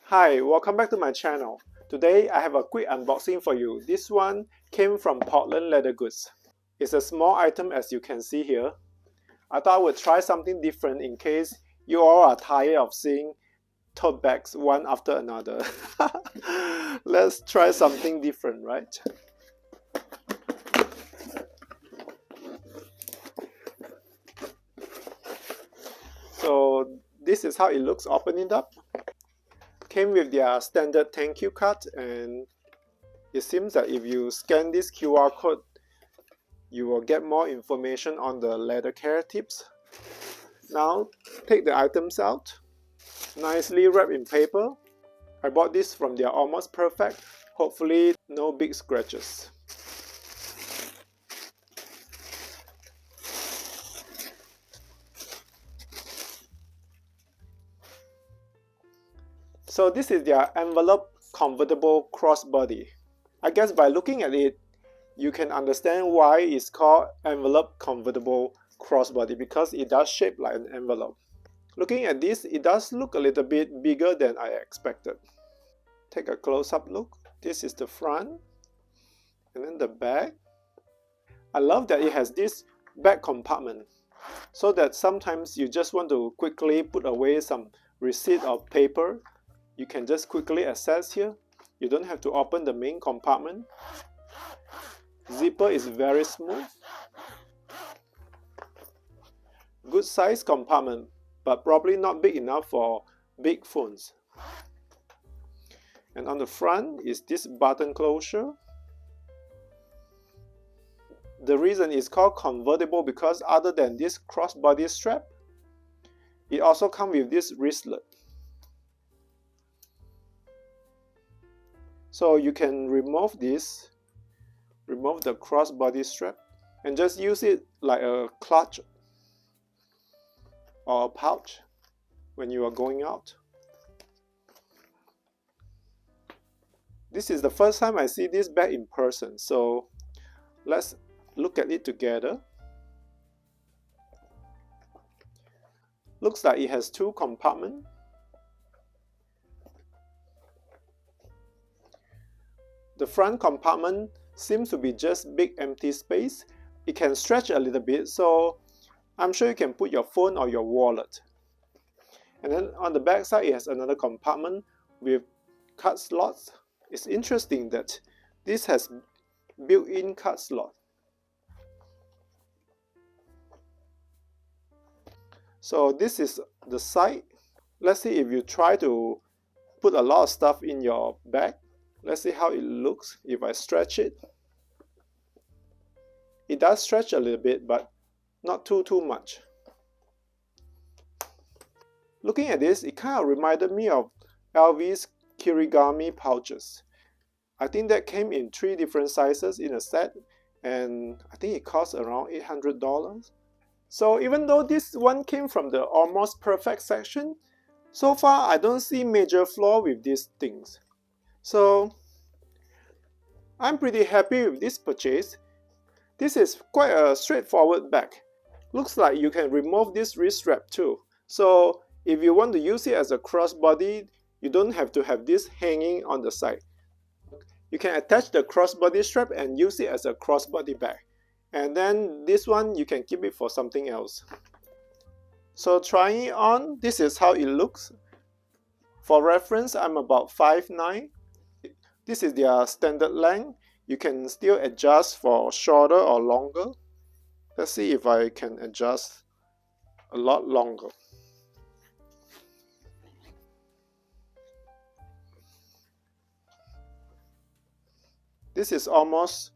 Hi, welcome back to my channel. Today I have a quick unboxing for you. This one came from Portland Leather Goods. It's a small item as you can see here. I thought I would try something different in case you all are tired of seeing tote bags one after another. Let's try something different, right? So this is how it looks. Open it up. Came with their standard thank you card, and it seems that if you scan this QR code, you will get more information on the leather care tips. Now take the items out. Nicely wrapped in paper. I bought this from their Almost Perfect. Hopefully no big scratches. So this is their Envelope Convertible Crossbody. I guess by looking at it, you can understand why it's called Envelope Convertible Crossbody, because it does shape like an envelope. Looking at this, it does look a little bit bigger than I expected. Take a close-up look. This is the front, and then the back. I love that it has this back compartment, so that sometimes you just want to quickly put away some receipt or paper. You can just quickly access here. You don't have to open the main compartment. Zipper is very smooth. Good size compartment, but probably not big enough for big phones. And on the front is this button closure. The reason it's called convertible because other than this crossbody strap, it also comes with this wristlet. So you can remove the crossbody strap and just use it like a clutch or a pouch when you are going out. This is the first time I see this bag in person, so let's look at it together. Looks like it has two compartments. The front compartment seems to be just big empty space. It can stretch a little bit, so I'm sure you can put your phone or your wallet. And then on the back side, it has another compartment with card slots. It's interesting that this has built-in card slot. So this is the side. Let's see if you try to put a lot of stuff in your bag. Let's see how it looks if I stretch it. It does stretch a little bit, but not too much. Looking at this, it kind of reminded me of LV's Kirigami pouches. I think that came in 3 different sizes in a set, and I think it cost around $800. So even though this one came from the Almost Perfect section, so far I don't see major flaw with these things. So I'm pretty happy with this purchase. This is quite a straightforward bag. Looks like you can remove this wrist strap too. So if you want to use it as a crossbody, you don't have to have this hanging on the side. You can attach the crossbody strap and use it as a crossbody bag. And then this one, you can keep it for something else. So trying it on, this is how it looks. For reference, I'm about 5'9". This is their standard length. You can still adjust for shorter or longer. Let's see if I can adjust a lot longer. This is almost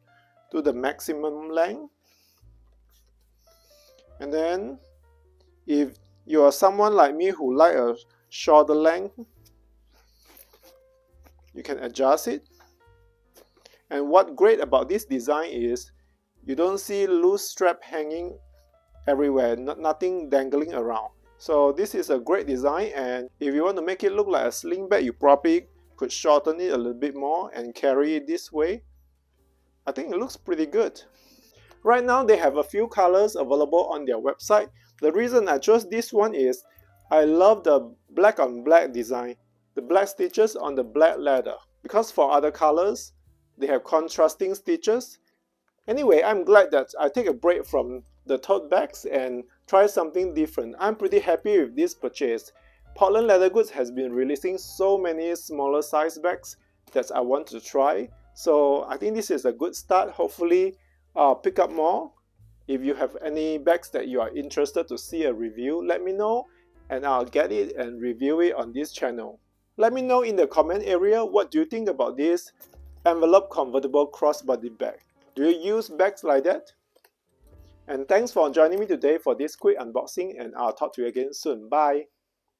to the maximum length. And then if you are someone like me who like a shorter length, you can adjust it. And what great about this design is you don't see loose strap hanging everywhere, nothing dangling around. So this is a great design, and if you want to make it look like a sling bag, you probably could shorten it a little bit more and carry it this way. I think it looks pretty good. Right now they have a few colors available on their website. The reason I chose this one is I love the black on black design. the black stitches on the black leather, because for other colors they have contrasting stitches. Anyway, I'm glad that I take a break from the tote bags and try something different. I'm pretty happy with this purchase. Portland Leather Goods has been releasing so many smaller size bags that I want to try. So I think this is a good start. Hopefully I'll pick up more. If you have any bags that you are interested to see a review, let me know and I'll get it and review it on this channel. Let me know in the comment area what do you think about this Envelope Convertible Crossbody bag. Do you use bags like that? And thanks for joining me today for this quick unboxing, and I'll talk to you again soon. Bye!